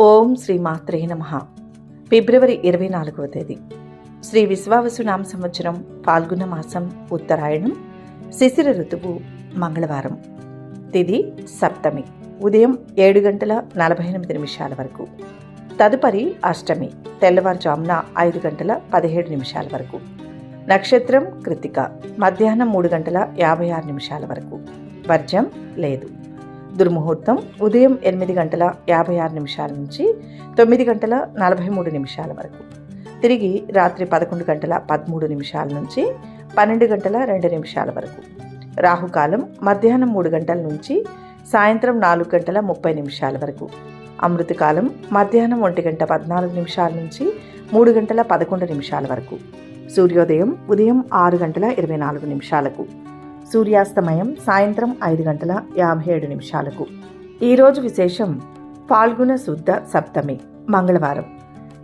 ఓం శ్రీ మాత్రే నమః. ఫిబ్రవరి 24వ తేదీ శ్రీ విశ్వావసు నామ సంవత్సరం ఫాల్గుణ మాసం ఉత్తరాయణం శిశిర ఋతువు మంగళవారం. తిథి సప్తమి ఉదయం 7:48 వరకు. తదుపరి అష్టమి తెల్లవారుజామున 5:17 వరకు. నక్షత్రం కృత్తిక మధ్యాహ్నం 3:56 వరకు. వర్జం లేదు. దుర్ముహూర్తం ఉదయం 8:56 నుంచి 9:43 వరకు. తిరిగి రాత్రి 11:13 నుంచి 12:02 వరకు. రాహుకాలం మధ్యాహ్నం 3 గంటల నుంచి సాయంత్రం 4:30 వరకు. అమృతకాలం మధ్యాహ్నం 1:14 నుంచి 3:11 వరకు. సూర్యోదయం ఉదయం 6:24. సూర్యాస్తమయం సాయంత్రం 5:57. ఈరోజు విశేషం ఫాల్గుణ శుద్ధ సప్తమి మంగళవారం.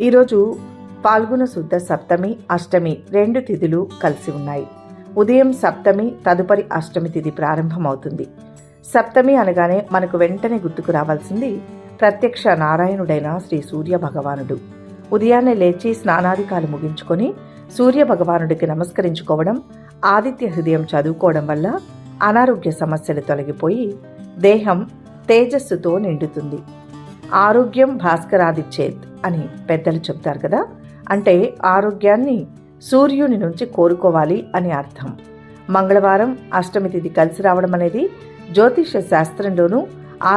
ఈరోజు ఫాల్గుణ శుద్ధ సప్తమి అష్టమి 2 తిథులు కలిసి ఉన్నాయి. ఉదయం సప్తమి తదుపరి అష్టమి తిథి ప్రారంభమవుతుంది. సప్తమి అనగానే మనకు వెంటనే గుర్తుకు రావాల్సింది ప్రత్యక్ష నారాయణుడైన శ్రీ సూర్య భగవానుడు. ఉదయాన్నే లేచి స్నానాదికాలు ముగించుకొని సూర్య భగవానుడికి నమస్కరించుకోవడం, ఆదిత్య హృదయం చదువుకోవడం వల్ల అనారోగ్య సమస్యలు తొలగిపోయి దేహం తేజస్సుతో నిండుతుంది. ఆరోగ్యం భాస్కరాదిచ్చేత్ అని పెద్దలు చెప్తారు కదా, అంటే ఆరోగ్యాన్ని సూర్యుని నుంచి కోరుకోవాలి అని అర్థం. మంగళవారం అష్టమి తిథి కలిసి రావడం అనేది జ్యోతిష శాస్త్రంలోనూ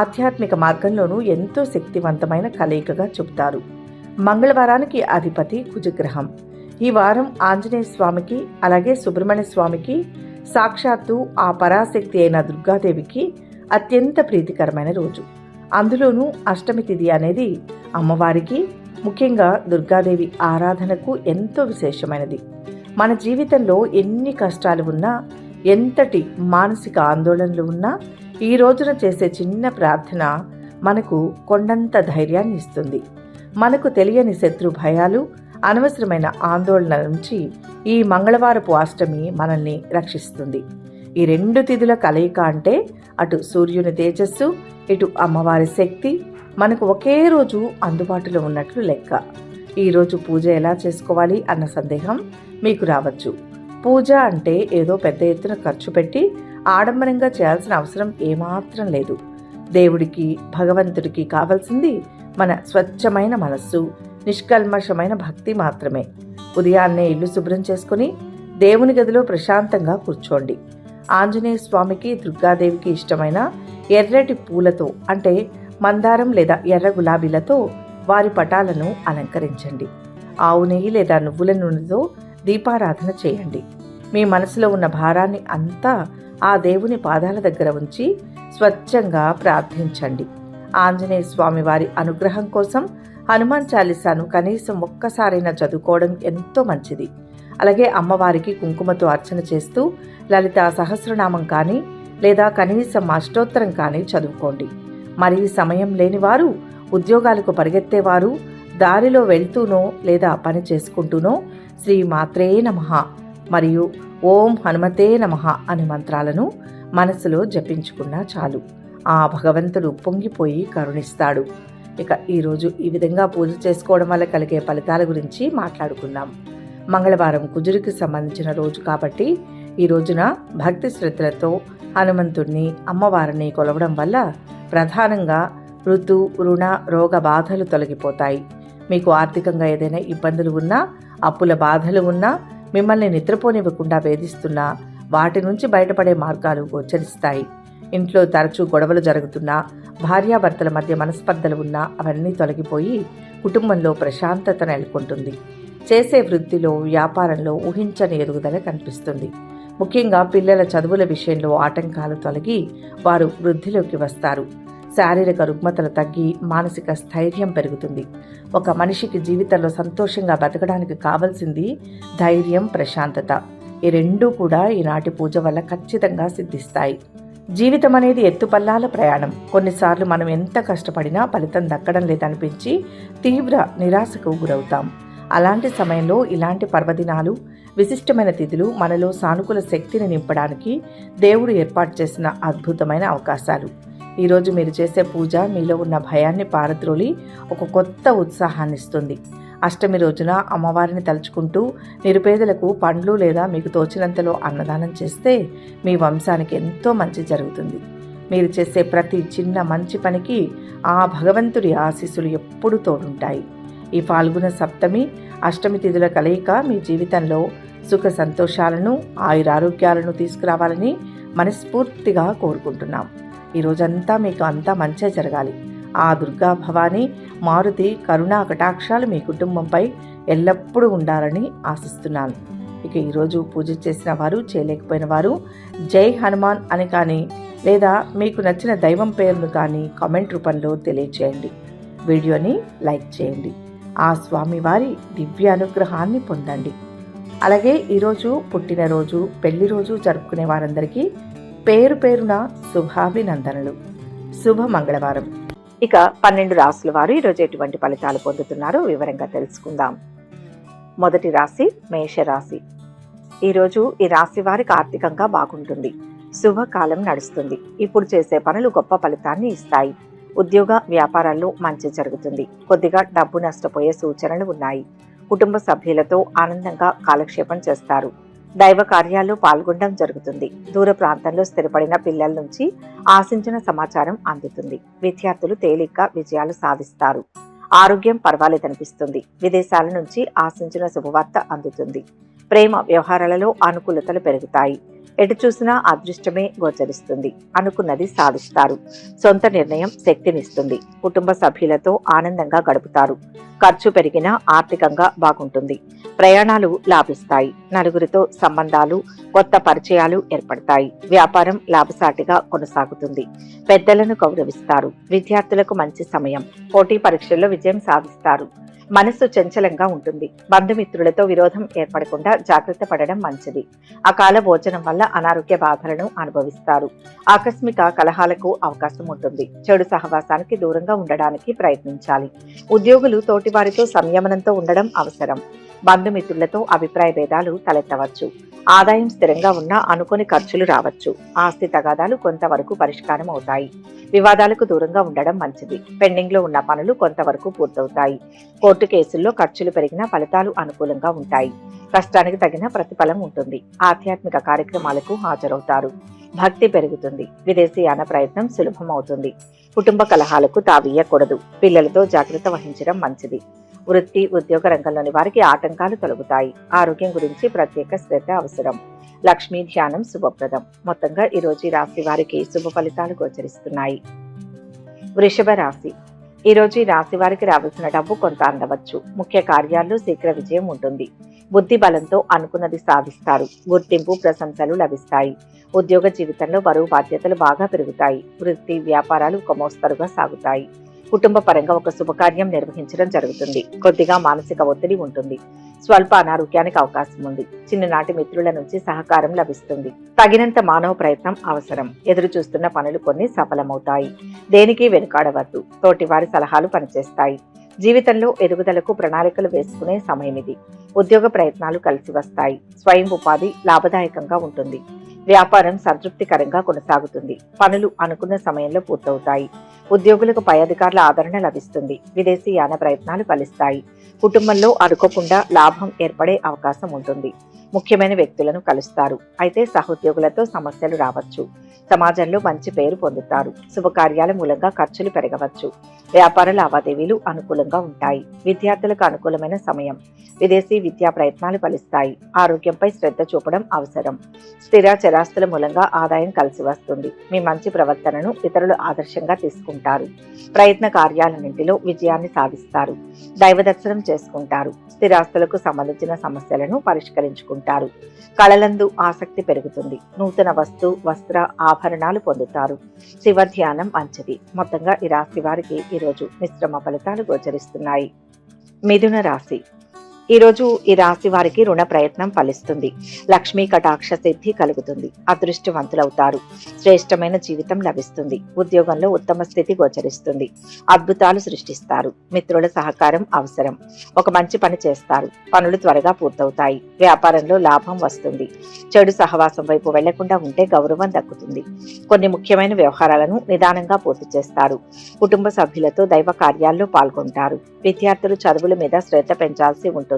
ఆధ్యాత్మిక మార్గంలోనూ ఎంతో శక్తివంతమైన కలయికగా చెబుతారు. మంగళవారానికి అధిపతి కుజగ్రహం. ఈ వారం ఆంజనేయ స్వామికి అలాగే సుబ్రహ్మణ్య స్వామికి సాక్షాత్తు ఆ పరాశక్తి అయిన దుర్గాదేవికి అత్యంత ప్రీతికరమైన రోజు. అందులోనూ అష్టమి తిథి అనేది అమ్మవారికి, ముఖ్యంగా దుర్గాదేవి ఆరాధనకు ఎంతో విశేషమైనది. మన జీవితంలో ఎన్ని కష్టాలు ఉన్నా, ఎంతటి మానసిక ఆందోళనలు ఉన్నా ఈ రోజున చేసే చిన్న ప్రార్థన మనకు కొండంత ధైర్యాన్ని ఇస్తుంది. మనకు తెలియని శత్రు భయాలు, అనవసరమైన ఆందోళన నుంచి ఈ మంగళవారపు అష్టమి మనల్ని రక్షిస్తుంది. ఈ 2 తిథుల కలయిక అంటే అటు సూర్యుని తేజస్సు, ఇటు అమ్మవారి శక్తి మనకు ఒకే రోజు అందుబాటులో ఉన్నట్లు లెక్క. ఈరోజు పూజ ఎలా చేసుకోవాలి అన్న సందేహం మీకు రావచ్చు. పూజ అంటే ఏదో పెద్ద ఎత్తున ఖర్చు పెట్టి ఆడంబరంగా చేయాల్సిన అవసరం ఏమాత్రం లేదు. దేవుడికి, భగవంతుడికి కావాల్సింది మన స్వచ్ఛమైన మనస్సు, నిష్కల్మషమైన భక్తి మాత్రమే. ఉదయాన్నే ఇల్లు శుభ్రం చేసుకుని దేవుని గదిలో ప్రశాంతంగా కూర్చోండి. ఆంజనేయ స్వామికి, దుర్గాదేవికి ఇష్టమైన ఎర్రటి పూలతో అంటే మందారం లేదా ఎర్ర గులాబీలతో వారి పటాలను అలంకరించండి. ఆవు నెయ్యి లేదా నువ్వుల నూనెతో దీపారాధన చేయండి. మీ మనసులో ఉన్న భారాన్ని అంతా ఆ దేవుని పాదాల దగ్గర ఉంచి స్వచ్ఛంగా ప్రార్థించండి. ఆంజనేయ స్వామి వారి అనుగ్రహం కోసం హనుమాన్ చాలీసాను కనీసం ఒక్కసారైనా చదువుకోవడం ఎంతో మంచిది. అలాగే అమ్మవారికి కుంకుమతో అర్చన చేస్తూ లలితా సహస్రనామం కానీ లేదా కనీసం అష్టోత్తరం కానీ చదువుకోండి. మరి సమయం లేనివారు, ఉద్యోగాలకు పరిగెత్తేవారు దారిలో వెళ్తూనో లేదా పని చేసుకుంటూనో శ్రీ మాత్రే నమః మరియు ఓం హనుమతే నమః అనే మంత్రాలను మనసులో జపించుకున్నా చాలు. ఆ భగవంతుడు పొంగిపోయి కరుణిస్తాడు. ఇక ఈరోజు ఈ విధంగా పూజ చేసుకోవడం వల్ల కలిగే ఫలితాల గురించి మాట్లాడుకుందాం. మంగళవారం కుజుడికి సంబంధించిన రోజు కాబట్టి ఈ రోజున భక్తి శ్రద్ధలతో హనుమంతుడిని, అమ్మవారిని కొలవడం వల్ల ప్రధానంగా ఋతు, రుణ, రోగ బాధలు తొలగిపోతాయి. మీకు ఆర్థికంగా ఏదైనా ఇబ్బందులు ఉన్నా, అప్పుల బాధలు ఉన్నా, మిమ్మల్ని నిద్రపోనివ్వకుండా వేధిస్తున్నా వాటి నుంచి బయటపడే మార్గాలు గోచరిస్తాయి. ఇంట్లో తరచూ గొడవలు జరుగుతున్నా, భార్యాభర్తల మధ్య మనస్పర్ధలు ఉన్నా అవన్నీ తొలగిపోయి కుటుంబంలో ప్రశాంతత నెలకొంటుంది. చేసే వృత్తిలో, వ్యాపారంలో ఊహించని ఎదుగుదల కనిపిస్తుంది. ముఖ్యంగా పిల్లల చదువుల విషయంలో ఆటంకాలు తొలగి వారు వృద్ధిలోకి వస్తారు. శారీరక రుగ్మతలు తగ్గి మానసిక స్థైర్యం పెరుగుతుంది. ఒక మనిషికి జీవితంలో సంతోషంగా బతకడానికి కావాల్సింది ధైర్యం, ప్రశాంతత. ఈ 2 కూడా ఈనాటి పూజ వల్ల ఖచ్చితంగా సిద్ధిస్తాయి. జీవితం అనేది ఎత్తుపల్లాల ప్రయాణం. కొన్నిసార్లు మనం ఎంత కష్టపడినా ఫలితం దక్కడం లేదనిపించి తీవ్ర నిరాశకు గురవుతాం. అలాంటి సమయంలో ఇలాంటి పర్వదినాలు, విశిష్టమైన తిథులు మనలో సానుకూల శక్తిని నింపడానికి దేవుడు ఏర్పాటు చేసిన అద్భుతమైన అవకాశాలు. ఈరోజు మీరు చేసే పూజ మీలో ఉన్న భయాన్ని పారద్రోలి ఒక కొత్త ఉత్సాహాన్ని ఇస్తుంది. అష్టమి రోజున అమ్మవారిని తలుచుకుంటూ నిరుపేదలకు పండ్లు లేదా మీకు తోచినంతలో అన్నదానం చేస్తే మీ వంశానికి ఎంతో మంచి జరుగుతుంది. మీరు చేసే ప్రతి చిన్న మంచి పనికి ఆ భగవంతుడి ఆశీస్సులు ఎప్పుడూ తోడుంటాయి. ఈ ఫాల్గుణ సప్తమి అష్టమి తిథుల కలయిక మీ జీవితంలో సుఖ సంతోషాలను ఆయురారోగ్యాలను తీసుకురావాలని మనస్ఫూర్తిగా కోరుకుంటున్నాం. ఈ రోజంతా మీకు అంతా మంచిగా జరగాలి. ఆ దుర్గా భవాని మారుతి కరుణా కటాక్షాలు మీ కుటుంబంపై ఎల్లప్పుడూ ఉండాలని ఆశిస్తున్నాను. ఇక ఈరోజు పూజ చేసిన వారు, చేయలేకపోయిన వారు జై హనుమాన్ అని కానీ లేదా మీకు నచ్చిన దైవం పేరును కానీ కామెంట్ రూపంలో తెలియచేయండి. వీడియోని లైక్ చేయండి. ఆ స్వామివారి దివ్య అనుగ్రహాన్ని పొందండి. అలాగే ఈరోజు పుట్టినరోజు, పెళ్లి రోజు జరుపుకునే వారందరికీ పేరు పేరున శుభాభినందనలు. శుభ మంగళవారం. ఇక 12 రాసుల వారు ఈరోజు ఎటువంటి ఫలితాలు పొందుతున్నారో వివరంగా తెలుసుకుందాం. మొదటి రాశి మేషరాశి. ఈరోజు ఈ రాశి వారికి ఆర్థికంగా బాగుంటుంది. శుభకాలం నడుస్తుంది. ఇప్పుడు చేసే పనులు గొప్ప ఫలితాన్ని ఇస్తాయి. ఉద్యోగ వ్యాపారాల్లో మంచి జరుగుతుంది. కొద్దిగా డబ్బు నష్టపోయే సూచనలు ఉన్నాయి. కుటుంబ సభ్యులతో ఆనందంగా కాలక్షేపం చేస్తారు. దైవ కార్యాల్లో పాల్గొనడం జరుగుతుంది. దూర ప్రాంతంలో స్థిరపడిన పిల్లల నుంచి ఆశించిన సమాచారం అందుతుంది. విద్యార్థులు తేలిగ్గా విజయాలు సాధిస్తారు. ఆరోగ్యం పర్వాలేదనిపిస్తుంది. విదేశాల నుంచి ఆశించిన శుభవార్త అందుతుంది. ప్రేమ వ్యవహారాలలో అనుకూలతలు పెరుగుతాయి. ఎటు చూసినా అదృష్టమే గోచరిస్తుంది. అనుకున్నది సాధిస్తారు. సొంత నిర్ణయం శక్తినిస్తుంది. కుటుంబ సభ్యులతో ఆనందంగా గడుపుతారు. ఖర్చు పెరిగినా ఆర్థికంగా బాగుంటుంది. ప్రయాణాలు లాభిస్తాయి. నలుగురితో సంబంధాలు, కొత్త పరిచయాలు ఏర్పడతాయి. వ్యాపారం లాభసాటిగా కొనసాగుతుంది. పెద్దలను గౌరవిస్తారు. విద్యార్థులకు మంచి సమయం. పోటీ పరీక్షల్లో విజయం సాధిస్తారు. మనస్సు చంచలంగా ఉంటుంది. బంధుమిత్రులతో విరోధం ఏర్పడకుండా జాగ్రత్త పడడం మంచిది. అకాల భోజనం వల్ల అనారోగ్య బాధలను అనుభవిస్తారు. ఆకస్మిక కలహాలకు అవకాశం ఉంటుంది. చెడు సహవాసానికి దూరంగా ఉండడానికి ప్రయత్నించాలి. ఉద్యోగులు తోటివారితో సంయమనంతో ఉండడం అవసరం. బంధుమిత్రులతో అభిప్రాయ భేదాలు తలెత్తవచ్చు. ఆదాయం స్థిరంగా ఉన్నా అనుకోని ఖర్చులు రావచ్చు. ఆస్తి తగాదాలు కొంతవరకు పరిష్కారం అవుతాయి. వివాదాలకు దూరంగా ఉండడం మంచిది. పెండింగ్ లో ఉన్న పనులు కొంతవరకు పూర్తవుతాయి. కోర్టు కేసుల్లో ఖర్చులు పెరిగినా ఫలితాలు అనుకూలంగా ఉంటాయి. కష్టానికి తగిన ప్రతిఫలం ఉంటుంది. ఆధ్యాత్మిక కార్యక్రమాలకు హాజరవుతారు. భక్తి పెరుగుతుంది. విదేశీయాన ప్రయత్నం సులభమవుతుంది. కుటుంబ కలహాలకు తావీయకూడదు. పిల్లలతో జాగ్రత్త వహించడం మంచిది. వృత్తి, ఉద్యోగ రంగంలోని వారికి ఆటంకాలు తొలగుతాయి. ఆరోగ్యం గురించి ప్రత్యేక శ్రద్ధ అవసరం. లక్ష్మీ ధ్యానం శుభప్రదం. మొత్తంగా ఈ రోజు ఈ రాశి వారికి శుభ ఫలితాలు గోచరిస్తున్నాయి. వృషభ రాశి. ఈ రోజు ఈ రాశి వారికి రావాల్సిన డబ్బు కొంత అందవచ్చు. ముఖ్య కార్యాల్లో శీఘ్ర విజయం ఉంటుంది. బుద్ధి బలంతో అనుకున్నది సాధిస్తారు. గుర్తింపు, ప్రశంసలు లభిస్తాయి. ఉద్యోగ జీవితంలో బరువు బాధ్యతలు బాగా పెరుగుతాయి. వృత్తి, వ్యాపారాలు ఒక మోస్తరుగా సాగుతాయి. కుటుంబ పరంగా ఒక శుభకార్యం నిర్వహించడం జరుగుతుంది. కొద్దిగా మానసిక ఒత్తిడి ఉంటుంది. స్వల్ప అనారోగ్యానికి అవకాశం ఉంది. చిన్ననాటి మిత్రుల నుంచి సహకారం లభిస్తుంది. తగినంత మానవ ప్రయత్నం అవసరం. ఎదురు చూస్తున్న పనులు కొన్ని సఫలమవుతాయి. దేనికి వెనుకాడవద్దు. తోటివారి సలహాలు పనిచేస్తాయి. జీవితంలో ఎదుగుదలకు ప్రణాళికలు వేసుకునే సమయం ఇది. ఉద్యోగ ప్రయత్నాలు కలిసి వస్తాయి. స్వయం ఉపాధి లాభదాయకంగా ఉంటుంది. వ్యాపారం సంతృప్తికరంగా కొనసాగుతుంది. పనులు అనుకున్న సమయంలో పూర్తవుతాయి. ఉద్యోగులకు పై అధికారుల ఆదరణ లభిస్తుంది. విదేశీయాన ప్రయత్నాలు ఫలిస్తాయి. కుటుంబంలో అనుకోకుండా లాభం ఏర్పడే అవకాశం ఉంటుంది. ముఖ్యమైన వ్యక్తులను కలుస్తారు. అయితే సహోద్యోగులతో సమస్యలు రావచ్చు. సమాజంలో మంచి పేరు పొందుతారు. శుభకార్యాల మూలంగా ఖర్చులు పెరగవచ్చు. వ్యాపార లావాదేవీలు అనుకూలంగా ఉంటాయి. విద్యార్థులకు అనుకూలమైన సమయం. విదేశీ విద్యా ప్రయత్నాలు ఫలిస్తాయి. ఆరోగ్యంపై శ్రద్ధ చూపడం అవసరం. స్థిర చరాస్తుల మూలంగా ఆదాయం కలిసి వస్తుంది. మీ మంచి ప్రవర్తనను ఇతరులు ఆదర్శంగా తీసుకుంటారు. ప్రయత్న కార్యాలన్నింటిలో విజయాన్ని సాధిస్తారు. దైవ దర్శనం చేసుకుంటారు. స్థిరాస్తులకు సంబంధించిన సమస్యలను పరిష్కరించుకుంటారు. కళలందు ఆసక్తి పెరుగుతుంది. నూతన వస్త్ర ఆభరణాలు పొందుతారు. శివ ధ్యానం మంచిది. మొత్తంగా ఈ రాశి వారికి ఈరోజు మిశ్రమ ఫలితాలు గోచరిస్తున్నాయి. మిథున రాశి. ఈరోజు ఈ రాశి వారికి రుణ ప్రయత్నం ఫలిస్తుంది. లక్ష్మీ కటాక్ష సిద్ధి కలుగుతుంది. అదృష్టవంతులవుతారు. శ్రేష్టమైన జీవితం లభిస్తుంది. ఉద్యోగంలో ఉత్తమ స్థితి గోచరిస్తుంది. అద్భుతాలు సృష్టిస్తారు. మిత్రుల సహకారం అవసరం. ఒక మంచి పని చేస్తారు. పనులు త్వరగా పూర్తవుతాయి. వ్యాపారంలో లాభం వస్తుంది. చెడు సహవాసం వైపు వెళ్లకుండా ఉంటే గౌరవం దక్కుతుంది. కొన్ని ముఖ్యమైన వ్యవహారాలను నిదానంగా పూర్తి చేస్తారు. కుటుంబ సభ్యులతో దైవ కార్యాల్లో పాల్గొంటారు. విద్యార్థులు చదువుల మీద శ్రద్ధ పెంచాల్సి ఉంటుంది.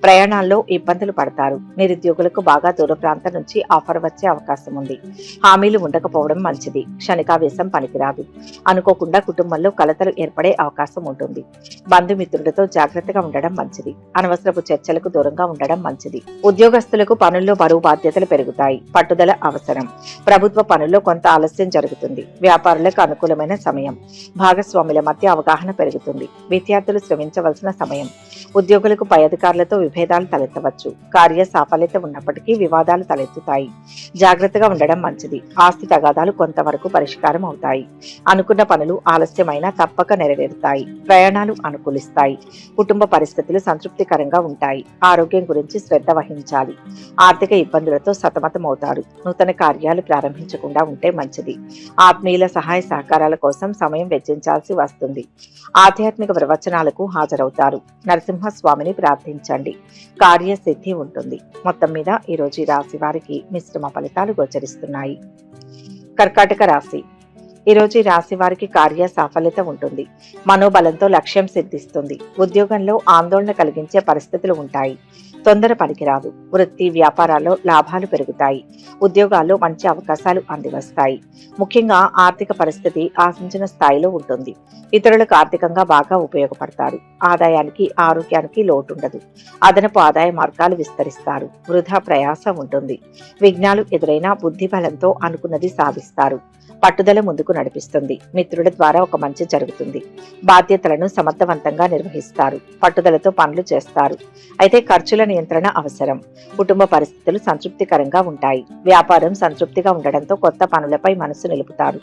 ప్రయాణాల్లో ఇబ్బందులు పడతారు. నిరుద్యోగులకు బాగా దూర ప్రాంతం నుంచి ఆఫర్ వచ్చే అవకాశం ఉంది. హామీలు ఉండకపోవడం మంచిది. క్షణికావేశం పనికిరాదు. అనుకోకుండా కుటుంబంలో కలతలు ఏర్పడే అవకాశం ఉంటుంది. బంధుమిత్రులతో జాగ్రత్తగా ఉండడం మంచిది. అనవసరపు చర్చలకు దూరంగా ఉండడం మంచిది. ఉద్యోగస్తులకు పనుల్లో బరువు బాధ్యతలు పెరుగుతాయి. పట్టుదల అవసరం. ప్రభుత్వ పనుల్లో కొంత ఆలస్యం జరుగుతుంది. వ్యాపారులకు అనుకూలమైన సమయం. భాగస్వాముల మధ్య అవగాహన పెరుగుతుంది. విద్యార్థులు శ్రమించవలసిన సమయం. ఉద్యోగులకు పై అధికారులతో విభేదాలు తలెత్తవచ్చు. కార్య సాఫల్యత ఉన్నప్పటికీ వివాదాలు తలెత్తుతాయి. జాగ్రత్తగా ఉండడం మంచిది. ఆస్తి తగాదాలు కొంతవరకు పరిష్కారం అవుతాయి. అనుకున్న పనులు ఆలస్యమైనా తప్పక నెరవేరుతాయి. ప్రయాణాలు అనుకూలిస్తాయి. కుటుంబ పరిస్థితులు సంతృప్తికరంగా ఉంటాయి. ఆరోగ్యం గురించి శ్రద్ధ వహించాలి. ఆర్థిక ఇబ్బందులతో సతమతమవుతారు. నూతన కార్యాలు ప్రారంభించకుండా ఉంటే మంచిది. ఆత్మీయుల సహాయ సహకారాల కోసం సమయం వెచ్చించాల్సి వస్తుంది. ఆధ్యాత్మిక ప్రవచనాలకు హాజరవుతారు. నరసింహస్వామిని ప్రార్థించండి. కార్యసిద్ధి ఉంటుంది. మొత్తం మీద ఈరోజు ఈ రాశి వారికి మిశ్రమ ఫలితాలు గోచరిస్తున్నాయి. కర్కాటక రాశి. ఈరోజు ఈ రాశి వారికి కార్య సాఫల్యత ఉంటుంది. మనోబలంతో లక్ష్యం సిద్ధిస్తుంది. ఉద్యోగంలో ఆందోళన కలిగించే పరిస్థితులు ఉంటాయి. తొందర పనికిరాదు. వృత్తి వ్యాపారాల్లో లాభాలు పెరుగుతాయి. ఉద్యోగాల్లో మంచి అవకాశాలు అందివస్తాయి. ముఖ్యంగా ఆర్థిక పరిస్థితి ఆశించిన స్థాయిలో ఉంటుంది. ఇతరులకు ఆర్థికంగా బాగా ఉపయోగపడతారు. ఆదాయానికి ఆరోగ్యానికి లోటుండదు. అదనపు ఆదాయ మార్గాలు విస్తరిస్తారు. వృధా ప్రయాస ఉంటుంది. విఘ్నాలు ఎదురైనా బుద్ధి బలంతో అనుకున్నది సాధిస్తారు. పట్టుదల ముందుకు నడిపిస్తుంది. మిత్రుల ద్వారా ఒక మంచి జరుగుతుంది. బాధ్యతలను సమర్థవంతంగా నిర్వహిస్తారు. పట్టుదలతో పనులు చేస్తారు. అయితే ఖర్చుల నియంత్రణ అవసరం. కుటుంబ పరిస్థితులు సంతృప్తికరంగా ఉంటాయి. వ్యాపారం సంతృప్తిగా ఉండడంతో కొత్త పనులపై మనసు నిలుపుతారు.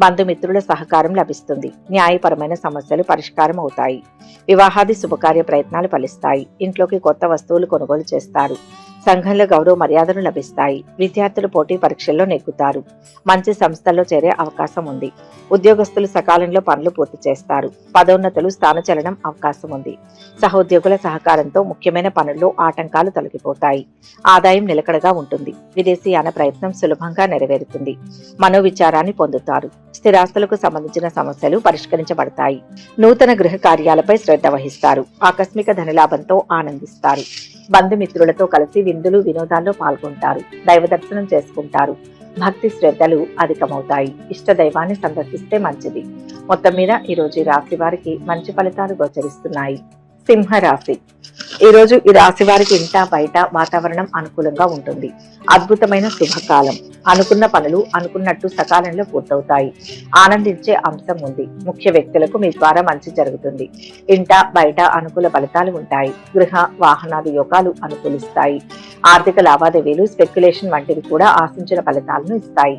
బంధుమిత్రుల సహకారం లభిస్తుంది. న్యాయపరమైన సమస్యలు పరిష్కారం అవుతాయి. వివాహాది శుభకార్య ప్రయత్నాలు ఫలిస్తాయి. ఇంట్లోకి కొత్త వస్తువులు కొనుగోలు చేస్తారు. సంఘంలో గౌరవ మర్యాదలు లభిస్తాయి. విద్యార్థులు పోటీ పరీక్షల్లో నెగ్గుతారు. మంచి సంస్థల్లో చేరే అవకాశం ఉంది. ఉద్యోగస్తులు సకాలంలో పనులు పూర్తి చేస్తారు. పదోన్నతులు స్థానచలనం అవకాశం ఉంది. సహోద్యోగుల సహకారంతో ముఖ్యమైన పనుల్లో ఆటంకాలు తొలగిపోతాయి. ఆదాయం నిలకడగా ఉంటుంది. విదేశీయాన ప్రయత్నం సులభంగా నెరవేరుతుంది. మనోవిచారాన్ని పొందుతారు. స్థిరాస్తులకు సంబంధించిన సమస్యలు పరిష్కరించబడతాయి. నూతన గృహ కార్యాలపై శ్రద్ధ వహిస్తారు. ఆకస్మిక ధనలాభంతో ఆనందిస్తారు. బంధుమిత్రులతో కలిసి విందులు వినోదాల్లో పాల్గొంటారు. దైవ దర్శనం చేసుకుంటారు. భక్తి శ్రద్ధలు అధికమవుతాయి. ఇష్ట దైవాన్ని సందర్శిస్తే మంచిది. మొత్తం మీద ఈరోజు ఈ రాశి వారికి మంచి ఫలితాలు గోచరిస్తున్నాయి. సింహరాశి. ఈరోజు ఈ రాశి వారికి ఇంట బయట వాతావరణం అనుకూలంగా ఉంటుంది. అద్భుతమైన శుభకాలం. అనుకున్న పనులు అనుకున్నట్టు సకాలంలో పూర్తవుతాయి. ఆనందించే అంశం ఉంది. ముఖ్య వ్యక్తులకు మీ ద్వారా మంచి జరుగుతుంది. ఇంట బయట అనుకూల ఫలితాలు ఉంటాయి. గృహ వాహనాది యోగాలు అనుకూలిస్తాయి. ఆర్థిక లావాదేవీలు స్పెక్యులేషన్ వంటివి కూడా ఆశించిన ఫలితాలను ఇస్తాయి.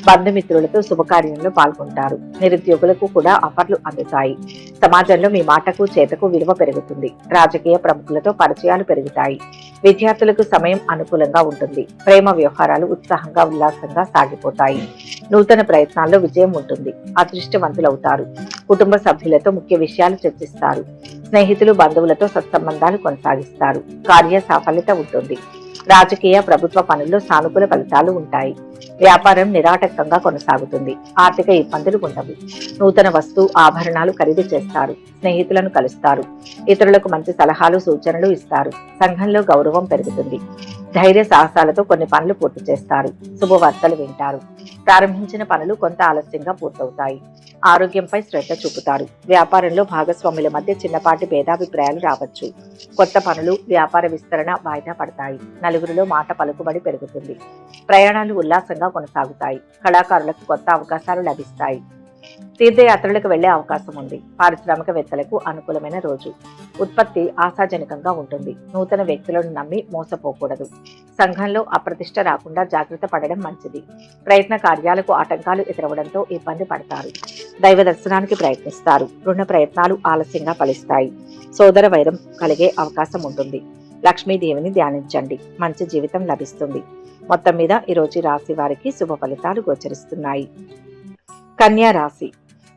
బంధుమిత్రులతో శుభకార్యంలో పాల్గొంటారు. నిరుద్యోగులకు కూడా ఆఫర్లు అందుతాయి. సమాజంలో మీ మాటకు చేతకు విలువ పెరుగుతుంది. రాజకీయ ప్రముఖులతో పరిచయాలు పెరుగుతాయి. విద్యార్థులకు సమయం అనుకూలంగా ఉంటుంది. ప్రేమ వ్యవహారాలు ఉత్సాహంగా ఉల్లాసంగా సాగిపోతాయి. నూతన ప్రయత్నాల్లో విజయం ఉంటుంది. అదృష్టవంతులవుతారు. కుటుంబ సభ్యులతో ముఖ్య విషయాలు చర్చిస్తారు. స్నేహితులు బంధువులతో సత్సంబంధాలు కొనసాగిస్తారు. కార్య సాఫల్యత ఉంటుంది. రాజకీయ ప్రభుత్వ పనుల్లో సానుకూల ఫలితాలు ఉంటాయి. వ్యాపారం నిరాటంకంగా కొనసాగుతుంది. ఆర్థిక ఇబ్బందులు ఉండవు. నూతన వస్తు ఆభరణాలు ఖరీదు చేస్తారు. స్నేహితులను కలుస్తారు. ఇతరులకు మంచి సలహాలు సూచనలు ఇస్తారు. సంఘంలో గౌరవం పెరుగుతుంది. ధైర్య సాహసాలతో కొన్ని పనులు పూర్తి చేస్తారు. శుభవార్తలు వింటారు. ప్రారంభించిన పనులు కొంత ఆలస్యంగా పూర్తవుతాయి. ఆరోగ్యంపై శ్రద్ధ చూపుతారు. వ్యాపారంలో భాగస్వాముల మధ్య చిన్నపాటి భేదాభిప్రాయాలు రావచ్చు. కొత్త పనులు వ్యాపార విస్తరణ వాయిదా పడతాయి. నలుగురిలో మాట పలుకుబడి పెరుగుతుంది. ప్రయాణాలు ఉల్లాసంగా కొనసాగుతాయి. కళాకారులకు కొత్త అవకాశాలు లభిస్తాయి. తీర్థయాత్రలకు వెళ్లే అవకాశం ఉంది. పారిశ్రామికవేత్తలకు అనుకూలమైన రోజు. ఉత్పత్తి ఆశాజనకంగా ఉంటుంది. నూతన వ్యక్తులను నమ్మి మోసపోకూడదు. సంఘంలో అప్రతిష్ట రాకుండా జాగ్రత్త పడడం మంచిది. ప్రయత్న కార్యాలకు ఆటంకాలు ఎదురవడంతో ఇబ్బంది పడతారు. దైవ దర్శనానికి ప్రయత్నిస్తారు. రుణ ప్రయత్నాలు ఆలస్యంగా ఫలిస్తాయి. సోదర వైరం కలిగే అవకాశం ఉంటుంది. లక్ష్మీదేవిని ధ్యానించండి. మంచి జీవితం లభిస్తుంది. మొత్తం మీద ఈరోజు రాశి వారికి శుభ ఫలితాలు గోచరిస్తున్నాయి. కన్యా రాశి.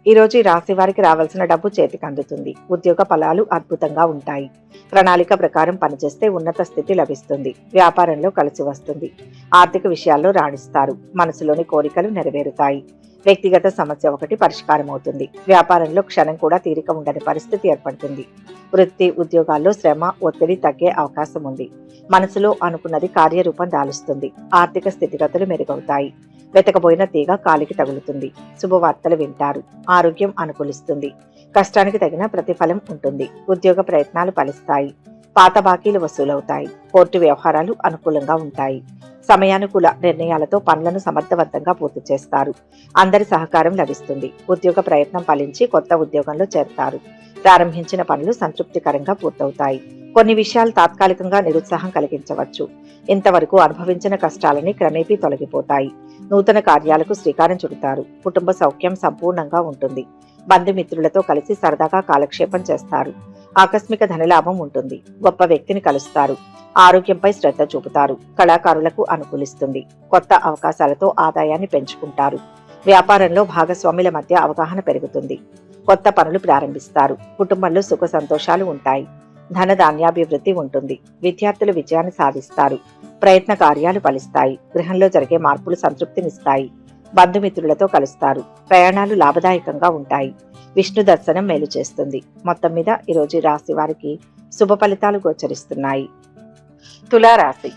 ఈరోజు రాశి వారికి రావాల్సిన డబ్బు చేతికి అందుతుంది. ఉద్యోగ ఫలాలు అద్భుతంగా ఉంటాయి. ప్రణాళిక ప్రకారం పనిచేస్తే ఉన్నత స్థితి లభిస్తుంది. వ్యాపారంలో కలిసి వస్తుంది. ఆర్థిక విషయాల్లో రాణిస్తారు. మనసులోని కోరికలు నెరవేరుతాయి. వ్యక్తిగత సమస్య ఒకటి పరిష్కారం అవుతుంది. వ్యాపారంలో క్షణం కూడా తీరిక ఉండని పరిస్థితి ఏర్పడుతుంది. వృత్తి ఉద్యోగాల్లో శ్రమ ఒత్తిడి తగ్గే అవకాశం ఉంది. మనసులో అనుకున్నది కార్యరూపం దాలుస్తుంది. ఆర్థిక స్థితిగతులు మెరుగవుతాయి. వెతకబోయిన తీగ కాలికి తగులుతుంది. శుభవార్తలు వింటారు. ఆరోగ్యం అనుకూలిస్తుంది. కష్టానికి తగిన ప్రతిఫలం ఉంటుంది. ఉద్యోగ ప్రయత్నాలు ఫలిస్తాయి. పాత బాకీలు వసూలవుతాయి. కోర్టు వ్యవహారాలు అనుకూలంగా ఉంటాయి. సమయానుకూల నిర్ణయాలతో పనులను సమర్థవంతంగా పూర్తి చేస్తారు. అందరి సహకారం లభిస్తుంది. ఉద్యోగ ప్రయత్నం ఫలించి కొత్త ఉద్యోగంలో చేరతారు. ప్రారంభించిన పనులు సంతృప్తికరంగా పూర్తవుతాయి. కొన్ని విషయాలు తాత్కాలికంగా నిరుత్సాహం కలిగించవచ్చు. ఇంతవరకు అనుభవించిన కష్టాలని క్రమేపీ తొలగిపోతాయి. నూతన కార్యాలకు శ్రీకారం చుడతారు. కుటుంబ సౌఖ్యం సంపూర్ణంగా ఉంటుంది. బంధుమిత్రులతో కలిసి సరదాగా కాలక్షేపం చేస్తారు. ఆకస్మిక ధనలాభం ఉంటుంది. గొప్ప వ్యక్తిని కలుస్తారు. ఆరోగ్యంపై శ్రద్ధ చూపుతారు. కళాకారులకు అనుకూలిస్తుంది. కొత్త అవకాశాలతో ఆదాయాన్ని పెంచుకుంటారు. వ్యాపారంలో భాగస్వాముల మధ్య అవగాహన పెరుగుతుంది. కొత్త పనులు ప్రారంభిస్తారు. కుటుంబంలో సుఖ సంతోషాలు ఉంటాయి. ధన ధాన్యాభివృద్ధి ఉంటుంది. విద్యార్థులు విజయాన్ని సాధిస్తారు. ప్రయత్న కార్యాలు ఫలిస్తాయి. గృహంలో జరిగే మార్పులు సంతృప్తినిస్తాయి. బంధుమిత్రులతో కలుస్తారు. ప్రయాణాలు లాభదాయకంగా ఉంటాయి. విష్ణు దర్శనం మేలు చేస్తుంది. మొత్తం మీద ఈరోజు రాశి వారికి శుభ ఫలితాలు గోచరిస్తున్నాయి. తులారాశి.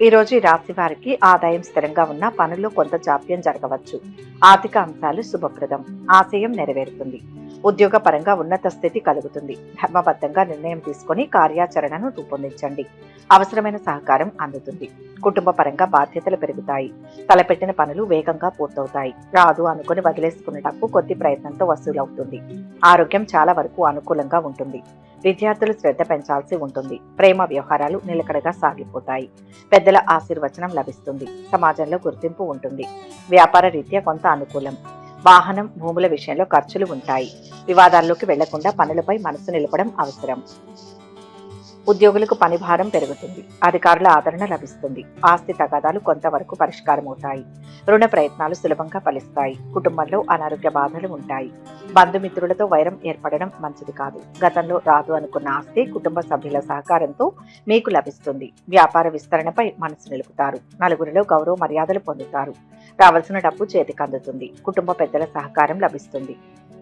ఈరోజు రాశి వారికి ఆదాయం స్థిరంగా ఉన్న పనుల్లో కొంత జాప్యం జరగవచ్చు. ఆర్థిక అంశాలు శుభప్రదం. ఆశయం నెరవేరుతుంది. ఉద్యోగ పరంగా ఉన్నత స్థితి కలుగుతుంది. ధర్మబద్ధంగా నిర్ణయం తీసుకుని కార్యాచరణను రూపొందించండి. అవసరమైన సహకారం అందుతుంది. కుటుంబ పరంగా బాధ్యతలు పెరుగుతాయి. తలపెట్టిన పనులు వేగంగా పూర్తవుతాయి. రాదు అనుకుని వదిలేసుకున్న డబ్బు కొద్ది ప్రయత్నంతో వసూలవుతుంది. ఆరోగ్యం చాలా వరకు అనుకూలంగా ఉంటుంది. విద్యార్థులు శ్రద్ధ పెంచాల్సి ఉంటుంది. ప్రేమ వ్యవహారాలు నిలకడగా సాగిపోతాయి. పెద్దల ఆశీర్వచనం లభిస్తుంది. సమాజంలో గుర్తింపు ఉంటుంది. వ్యాపార రీత్యా కొంత అనుకూలం. వాహనం భూముల విషయంలో ఖర్చులు ఉంటాయి. వివాదాల్లోకి వెళ్లకుండా పనులపై మనసు నిలపడం అవసరం. ఉద్యోగులకు పని భారం పెరుగుతుంది. అధికారుల ఆదరణ లభిస్తుంది. ఆస్తి తగాదాలు కొంతవరకు పరిష్కారమవుతాయి. రుణ ప్రయత్నాలు సులభంగా ఫలిస్తాయి. కుటుంబంలో అనారోగ్య బాధలు ఉంటాయి. బంధుమిత్రులతో వైరం ఏర్పడడం మంచిది కాదు. గతంలో రాదు అనుకున్న ఆస్తి కుటుంబ సభ్యుల సహకారంతో మీకు లభిస్తుంది. వ్యాపార విస్తరణపై మనసు నిలుపుతారు. నలుగురిలో గౌరవ మర్యాదలు పొందుతారు. రావాల్సిన డబ్బు చేతికి అందుతుంది. కుటుంబ పెద్దల సహకారం లభిస్తుంది.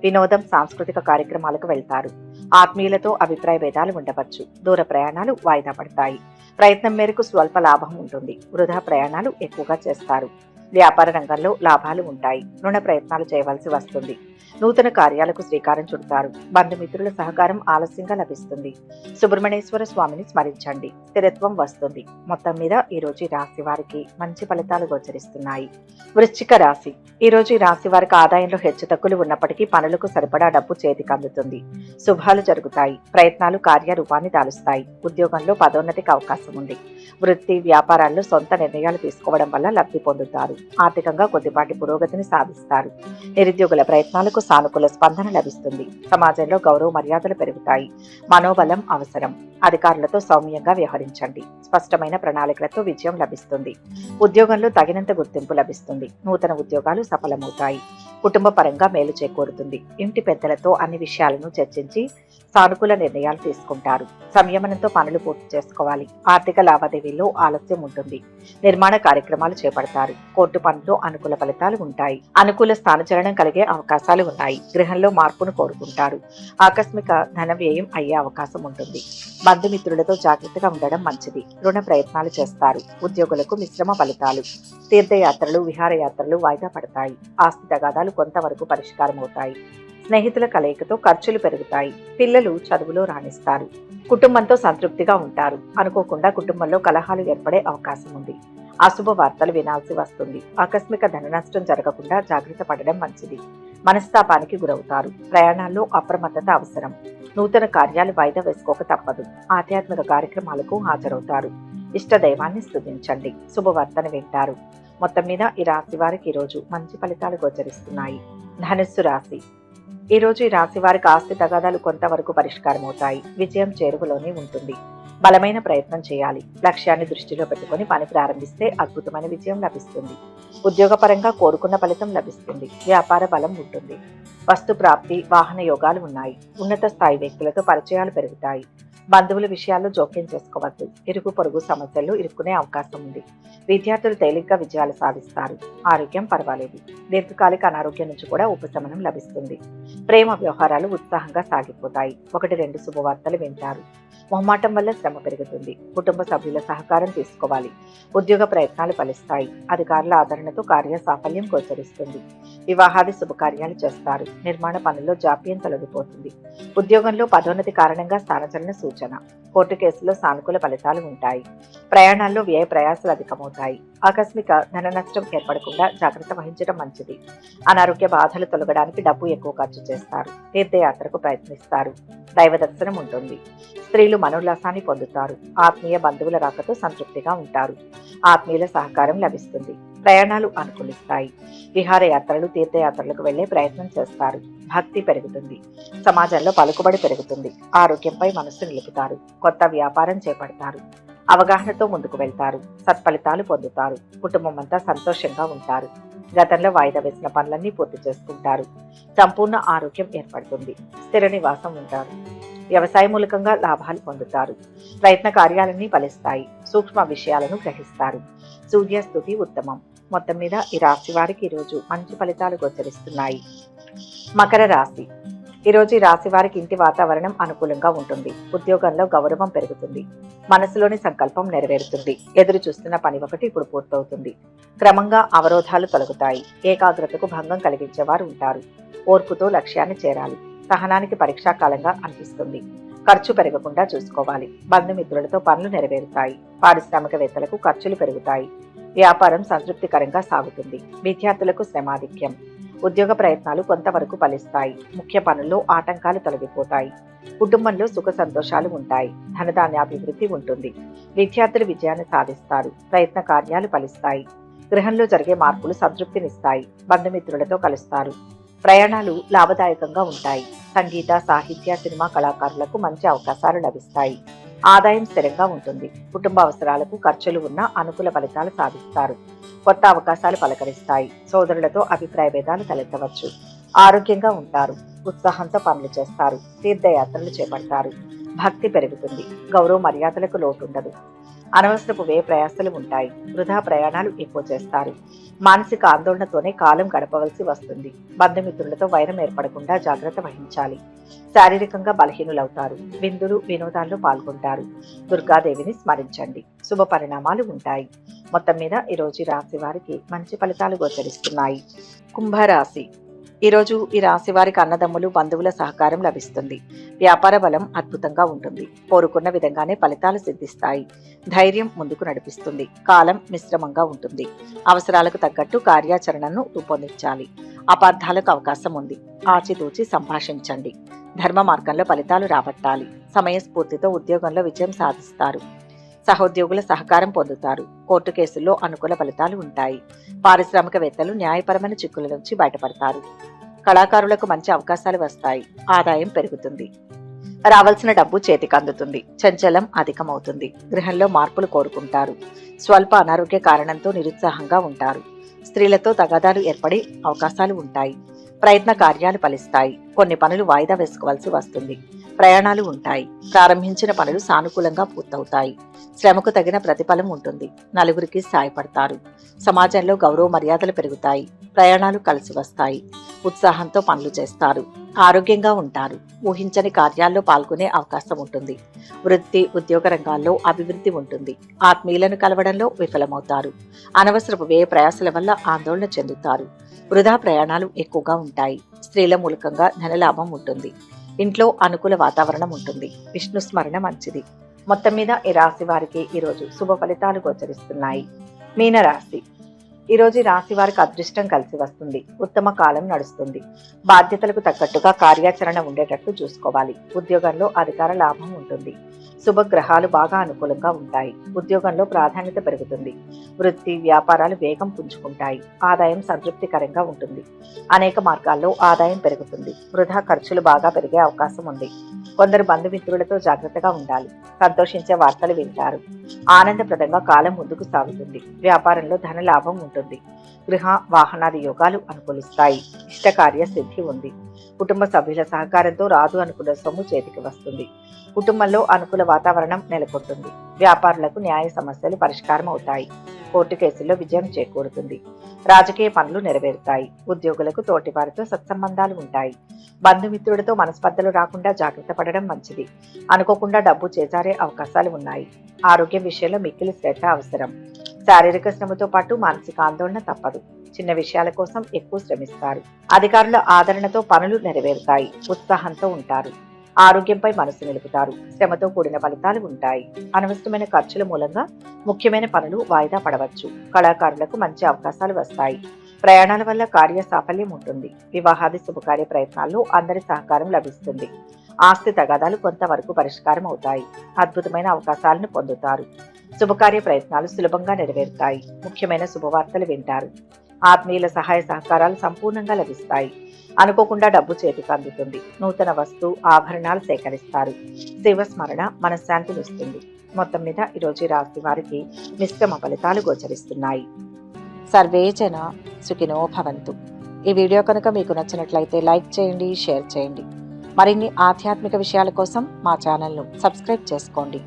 వినోదం సాంస్కృతిక కార్యక్రమాలకు వెళ్తారు. ఆత్మీయులతో అభిప్రాయ భేదాలు ఉండవచ్చు. దూర ప్రయాణాలు వాయిదా పడతాయి. ప్రయత్నం మేరకు స్వల్ప లాభం ఉంటుంది. వృధా ప్రయాణాలు ఎక్కువగా చేస్తారు. వ్యాపార రంగంలో లాభాలు ఉంటాయి. రుణ ప్రయత్నాలు చేయవలసి వస్తుంది. నూతన కార్యాలకు శ్రీకారం చుడతారు. బంధుమిత్రుల సహకారం ఆలస్యంగా లభిస్తుంది. సుబ్రహ్మణ్యేశ్వర స్వామిని స్మరించండి. స్థిరత్వం వస్తుంది. మొత్తం మీద ఈ రోజు రాశి వారికి మంచి ఫలితాలు గోచరిస్తున్నాయి. వృశ్చిక రాశి. ఈ రోజు రాశి వారికి ఆదాయంలో హెచ్చుతగ్గులు ఉన్నప్పటికీ పనులకు సరిపడా డబ్బు చేతికి అందుతుంది. శుభాలు జరుగుతాయి. ప్రయత్నాలు కార్యరూపాన్ని దాలుస్తాయి. ఉద్యోగంలో పదోన్నతికి అవకాశం ఉంది. వృత్తి వ్యాపారాల్లో సొంత నిర్ణయాలు తీసుకోవడం వల్ల లబ్ధి పొందుతారు. ఆర్థికంగా కొద్దిపాటి పురోగతిని సాధిస్తారు. నిరుద్యోగుల ప్రయత్నాలకు సానుకూల స్పందన లభిస్తుంది. సమాజంలో గౌరవ మర్యాదలు పెరుగుతాయి. మనోబలం అవసరం. అధికారులతో సౌమ్యంగా వ్యవహరించండి. స్పష్టమైన ప్రణాళికలతో విజయం లభిస్తుంది. ఉద్యోగంలో తగినంత గుర్తింపు లభిస్తుంది. నూతన ఉద్యోగాలు సఫలమవుతాయి. కుటుంబ పరంగా మేలు చేకూరుతుంది. ఇంటి పెద్దలతో అన్ని విషయాలను చర్చించి సానుకూల నిర్ణయాలు తీసుకుంటారు. సంయమనంతో పనులు పూర్తి చేసుకోవాలి. ఆర్థిక లావాదేవీల్లో ఆలస్యం ఉంటుంది. నిర్మాణ కార్యక్రమాలు చేపడతారు. కోర్టు పనుల్లో అనుకూల ఫలితాలు ఉంటాయి. అనుకూల స్థానచలనం కలిగే అవకాశాలు ఉన్నాయి. గృహంలో మార్పును కోరుకుంటారు. ఆకస్మిక ధన వ్యయం అయ్యే అవకాశం ఉంటుంది. బంధుమిత్రులతో జాగ్రత్తగా ఉండడం మంచిది. రుణ ప్రయత్నాలు చేస్తారు. ఉద్యోగులకు మిశ్రమ ఫలితాలు. తీర్థయాత్రలు విహారయాత్రలు వాయిదా పడతాయి. ఆస్తి తగాదాలు కొంతవరకు పరిష్కారం అవుతాయి. స్నేహితుల కలయికతో ఖర్చులు పెరుగుతాయి. పిల్లలు చదువులో రాణిస్తారు. కుటుంబంతో సంతృప్తిగా ఉంటారు. అనుకోకుండా కుటుంబంలో కలహాలు ఏర్పడే అవకాశం ఉంది. అశుభ వార్తలు వినాల్సి వస్తుంది. ఆకస్మిక ధన నష్టం జరగకుండా జాగ్రత్త పడడం మంచిది. మనస్తాపానికి గురవుతారు. ప్రయాణాల్లో అప్రమత్తత అవసరం. నూతన కార్యాలు వాయిదా వేసుకోక తప్పదు. ఆధ్యాత్మిక కార్యక్రమాలకు హాజరవుతారు. ఇష్ట దైవాన్ని స్తుతించండి. శుభవార్తను వింటారు. మొత్తం మీద ఈ రాశి వారికి ఈరోజు మంచి ఫలితాలు గోచరిస్తున్నాయి. ధనుస్సు రాశి. ఈరోజు ఈ రాశి వారికి ఆస్తి తగాదాలు కొంతవరకు పరిష్కారం అవుతాయి. విజయం చేరువలోనే ఉంటుంది. బలమైన ప్రయత్నం చేయాలి. లక్ష్యాన్ని దృష్టిలో పెట్టుకుని పని ప్రారంభిస్తే అద్భుతమైన విజయం లభిస్తుంది. ఉద్యోగపరంగా కోరుకున్న ఫలితం లభిస్తుంది. వ్యాపార బలం ఉంటుంది. వస్తు ప్రాప్తి, వాహన యోగాలు ఉన్నాయి. ఉన్నత స్థాయి వ్యక్తులతో పరిచయాలు పెరుగుతాయి. బంధువుల విషయాల్లో జోక్యం చేసుకోవద్దు. ఇరుగు పొరుగు సమస్యల్లో ఇరుక్కునే అవకాశం ఉంది. విద్యార్థులు తేలిగ్గా విజయాలు సాధిస్తారు. ఆరోగ్యం పర్వాలేదు. దీర్ఘకాలిక అనారోగ్యం నుంచి కూడా ఉపశమనం లభిస్తుంది. ప్రేమ వ్యవహారాలు ఉత్సాహంగా సాగిపోతాయి. 1-2 శుభవార్తలు వింటారు. మొహమాటం వల్ల శ్రమ పెరుగుతుంది. కుటుంబ సభ్యుల సహకారం తీసుకోవాలి. ఉద్యోగ ప్రయత్నాలు ఫలిస్తాయి. అధికారుల ఆదరణతో కార్య సాఫల్యం గోచరిస్తుంది. వివాహాది శుభకార్యాలు చేస్తారు. నిర్మాణ పనుల్లో జాప్యం తొలగిపోతుంది. ఉద్యోగంలో పదోన్నతి కారణంగా స్థానచలన సూచన. కోర్టు కేసులో సానుకూల ఫలితాలు ఉంటాయి. ప్రయాణాల్లో వ్యయ ప్రయాసాలు అధికమవుతాయి. ఆకస్మిక ధన నష్టం ఏర్పడకుండా జాగ్రత్త వహించడం మంచిది. అనారోగ్య బాధలు తొలగడానికి డబ్బు ఎక్కువ ఖర్చు చేస్తారు. తీర్థయాత్రకు ప్రయత్నిస్తారు. దైవ దర్శనం ఉంటుంది. స్త్రీలు మనోల్లాసాన్ని పొందుతారు. ఆత్మీయ బంధువుల రాకతో సంతృప్తిగా ఉంటారు. ఆత్మీయుల సహకారం లభిస్తుంది. ప్రయాణాలు అనుకూలిస్తాయి. విహారయాత్రలు, తీర్థయాత్రలకు వెళ్లే ప్రయత్నం చేస్తారు. భక్తి పెరుగుతుంది. సమాజంలో పలుకుబడి పెరుగుతుంది. ఆరోగ్యంపై మనస్సు నిలుపుతారు. కొత్త వ్యాపారం చేపడతారు. అవగాహనతో ముందుకు వెళ్తారు. సత్ఫలితాలు పొందుతారు. కుటుంబం అంతా సంతోషంగా ఉంటారు. గతంలో వాయిదా వేసిన పనులన్నీ పూర్తి చేసుకుంటారు. సంపూర్ణ ఆరోగ్యం ఏర్పడుతుంది. స్థిర నివాసం ఉంటారు. వ్యవసాయ మూలకంగా లాభాలు పొందుతారు. ప్రయత్న కార్యాలన్నీ ఫలిస్తాయి. సూక్ష్మ విషయాలను గ్రహిస్తారు. సూర్యస్థుతి ఉత్తమం. మొత్తం మీద ఈ రాశి వారికి ఈరోజు మంచి ఫలితాలు గోచరిస్తున్నాయి. మకర రాశి. ఈరోజు ఈ రాశి వారికి ఇంటి వాతావరణం అనుకూలంగా ఉంటుంది. ఉద్యోగంలో గౌరవం పెరుగుతుంది. మనసులోని సంకల్పం నెరవేరుతుంది. ఎదురు చూస్తున్న పని ఒకటి ఇప్పుడు పూర్తవుతుంది. క్రమంగా అవరోధాలు తొలగుతాయి. ఏకాగ్రతకు భంగం కలిగించేవారు ఉంటారు. ఓర్పుతో లక్ష్యాన్ని చేరాలి. సహనానికి పరీక్షాకాలంగా అనిపిస్తుంది. ఖర్చు పెరగకుండా చూసుకోవాలి. బంధుమిత్రులతో పనులు నెరవేరుతాయి. పారిశ్రామికవేత్తలకు ఖర్చులు పెరుగుతాయి. వ్యాపారం సంతృప్తికరంగా సాగుతుంది. విద్యార్థులకు శ్రమాధిక్యం. ఉద్యోగ ప్రయత్నాలు కొంతవరకు ఫలిస్తాయి. ముఖ్య పనుల్లో ఆటంకాలు తొలగిపోతాయి. కుటుంబంలో సుఖ సంతోషాలు ఉంటాయి. ధనధాన్యాభివృద్ధి ఉంటుంది. విద్యార్థులు విజయాన్ని సాధిస్తారు. ప్రయత్న కార్యాలు ఫలిస్తాయి. గృహంలో జరిగే మార్పులు సంతృప్తినిస్తాయి. బంధుమిత్రులతో కలుస్తారు. ప్రయాణాలు లాభదాయకంగా ఉంటాయి. సంగీత, సాహిత్య, సినిమా కళాకారులకు మంచి అవకాశాలు లభిస్తాయి. ఆదాయం స్థిరంగా ఉంటుంది. కుటుంబ అవసరాలకు ఖర్చులు ఉన్న అనుకూల ఫలితాలు సాధిస్తారు. కొత్త అవకాశాలు పలకరిస్తాయి. సోదరులతో అభిప్రాయ భేదాలు తలెత్తవచ్చు. ఆరోగ్యంగా ఉంటారు. ఉత్సాహంతో పనులు చేస్తారు. తీర్థయాత్రలు చేపడతారు. భక్తి పెరుగుతుంది. గౌరవ మర్యాదలకు లోటుండదు. అనవసరపు వ్యయ ప్రయాసాలు ఉంటాయి. వృధా ప్రయాణాలు ఎక్కువ చేస్తారు. మానసిక ఆందోళనతోనే కాలం గడపవలసి వస్తుంది. బంధుమిత్రులతో వైరం ఏర్పడకుండా జాగ్రత్త వహించాలి. శారీరకంగా బలహీనులవుతారు. విందులు, వినోదాల్లో పాల్గొంటారు. దుర్గాదేవిని స్మరించండి. శుభ పరిణామాలు ఉంటాయి. మొత్తం మీద ఈరోజు రాశి వారికి మంచి ఫలితాలు గోచరిస్తున్నాయి. కుంభరాశి. ఈరోజు ఈ రాశి వారికి అన్నదమ్ములు, బంధువుల సహకారం లభిస్తుంది. వ్యాపార బలం అద్భుతంగా ఉంటుంది. కోరుకున్న విధంగానే ఫలితాలు సిద్ధిస్తాయి. ధైర్యం ముందుకు నడిపిస్తుంది. కాలం మిశ్రమంగా ఉంటుంది. అవసరాలకు తగ్గట్టు కార్యాచరణను రూపొందించాలి. అపార్థాలకు అవకాశం ఉంది. ఆచితూచి సంభాషించండి. ధర్మ మార్గంలో ఫలితాలు రాబట్టాలి. సమయస్ఫూర్తితో ఉద్యోగంలో విజయం సాధిస్తారు. సహోద్యోగుల సహకారం పొందుతారు. కోర్టు కేసుల్లో అనుకూల ఫలితాలు ఉంటాయి. పారిశ్రామికవేత్తలు న్యాయపరమైన చిక్కుల నుంచి బయటపడతారు. కళాకారులకు మంచి అవకాశాలు వస్తాయి. ఆదాయం పెరుగుతుంది. రావాల్సిన డబ్బు చేతికి అందుతుంది. చంచలం అధికమవుతుంది. గృహంలో మార్పులు కోరుకుంటారు. స్వల్ప అనారోగ్య కారణంతో నిరుత్సాహంగా ఉంటారు. స్త్రీలతో తగాదాలు ఏర్పడే అవకాశాలు ఉంటాయి. ప్రయత్న కార్యాలు ఫలిస్తాయి. కొన్ని పనులు వాయిదా వేసుకోవాల్సి వస్తుంది. ప్రయాణాలు ఉంటాయి. ప్రారంభించిన పనులు సానుకూలంగా పూర్తవుతాయి. శ్రమకు తగిన ప్రతిఫలం ఉంటుంది. నలుగురికి సాయపడతారు. సమాజంలో గౌరవ మర్యాదలు పెరుగుతాయి. ప్రయాణాలు కలిసి వస్తాయి. ఉత్సాహంతో పనులు చేస్తారు. ఆరోగ్యంగా ఉంటారు. ఊహించని కార్యాల్లో పాల్గొనే అవకాశం ఉంటుంది. వృత్తి, ఉద్యోగ రంగాల్లో అభివృద్ధి ఉంటుంది. ఆత్మీయులను కలవడంలో విఫలమవుతారు. అనవసరపు వ్యయ ప్రయాసాల వల్ల ఆందోళన చెందుతారు. వృధా ప్రయాణాలు ఎక్కువగా ఉంటాయి. స్త్రీల మూలకంగా ధనలాభం ఉంటుంది. ఇంట్లో అనుకూల వాతావరణం ఉంటుంది. విష్ణు స్మరణ మంచిది. మొత్తం మీద ఈ రాశి వారికి ఈరోజు శుభ ఫలితాలు గోచరిస్తున్నాయి. మీనరాశి. ఈరోజు ఈ రాశి వారికి అదృష్టం కలిసి వస్తుంది. ఉత్తమ కాలం నడుస్తుంది. బాధ్యతలకు తగ్గట్టుగా కార్యాచరణ ఉండేటట్లు చూసుకోవాలి. ఉద్యోగంలో అధికార లాభం ఉంటుంది. శుభగ్రహాలు బాగా అనుకూలంగా ఉంటాయి. ఉద్యోగంలో ప్రాధాన్యత పెరుగుతుంది. వృత్తి వ్యాపారాలు వేగం పుంజుకుంటాయి. ఆదాయం సంతృప్తికరంగా ఉంటుంది. అనేక మార్గాల్లో ఆదాయం పెరుగుతుంది. వృధా ఖర్చులు బాగా పెరిగే అవకాశం ఉంది. కొందరు బంధుమిత్రులతో జాగ్రత్తగా ఉండాలి. సంతోషించే వార్తలు వింటారు. ఆనందప్రదంగా కాలం ముందుకు సాగుతుంది. వ్యాపారంలో ధన లాభం ఉంటుంది. గృహ వాహనాది యోగాలు అనుకూలిస్తాయి. ఇష్టకార్య సిద్ధి ఉంది. కుటుంబ సభ్యుల సహకారంతో రాదు అనుకున్న సొమ్ము చేతికి వస్తుంది. కుటుంబంలో అనుకూల వాతావరణం నెలకొంటుంది. వ్యాపారులకు న్యాయ సమస్యలు పరిష్కారం అవుతాయి. కోర్టు కేసుల్లో విజయం చేకూరుతుంది. రాజకీయ పనులు నెరవేరుతాయి. ఉద్యోగులకు తోటివారితో సత్సంబంధాలు ఉంటాయి. బంధుమిత్రులతో మనస్పర్ధలు రాకుండా జాగ్రత్త పడడం మంచిది. అనుకోకుండా డబ్బు చేజారే అవకాశాలు ఉన్నాయి. ఆరోగ్యం విషయంలో మిక్కిలి శ్రద్ధ అవసరం. శారీరక శ్రమతో పాటు మానసిక ఆందోళన తప్పదు. చిన్న విషయాల కోసం ఎక్కువ శ్రమిస్తారు. అధికారుల ఆదరణతో పనులు నెరవేరుతాయి. ఉత్సాహంతో ఉంటారు. ఆరోగ్యంపై మనసు నిలుపుతారు. శ్రమతో కూడిన ఫలితాలు ఉంటాయి. అనవసరమైన ఖర్చుల మూలంగా ముఖ్యమైన పనులు వాయిదా పడవచ్చు. కళాకారులకు మంచి అవకాశాలు వస్తాయి. ప్రయాణాల వల్ల కార్య సాఫల్యం ఉంటుంది. వివాహాది శుభకార్య ప్రయత్నాల్లో అందరి సహకారం లభిస్తుంది. ఆస్తి తగాదాలు కొంతవరకు పరిష్కారం అవుతాయి. అద్భుతమైన అవకాశాలను పొందుతారు. శుభకార్య ప్రయత్నాలు సులభంగా నెరవేరుతాయి. ముఖ్యమైన శుభవార్తలు వింటారు. ఆత్మీయుల సహాయ సహకారాలు సంపూర్ణంగా లభిస్తాయి. అనుకోకుండా డబ్బు చేతికి అందుతుంది. నూతన వస్తు ఆభరణాలు సేకరిస్తారు. శివస్మరణ మనశ్శాంతినిస్తుంది. మొత్తం మీద ఈరోజు రాశి వారికి మిశ్రమ ఫలితాలు గోచరిస్తున్నాయి. సర్వే జన సుఖినో భవంతు. ఈ వీడియో కనుక మీకు నచ్చినట్లయితే లైక్ చేయండి, షేర్ చేయండి. మరిన్ని ఆధ్యాత్మిక విషయాల కోసం మా ఛానల్ను సబ్స్క్రైబ్ చేసుకోండి.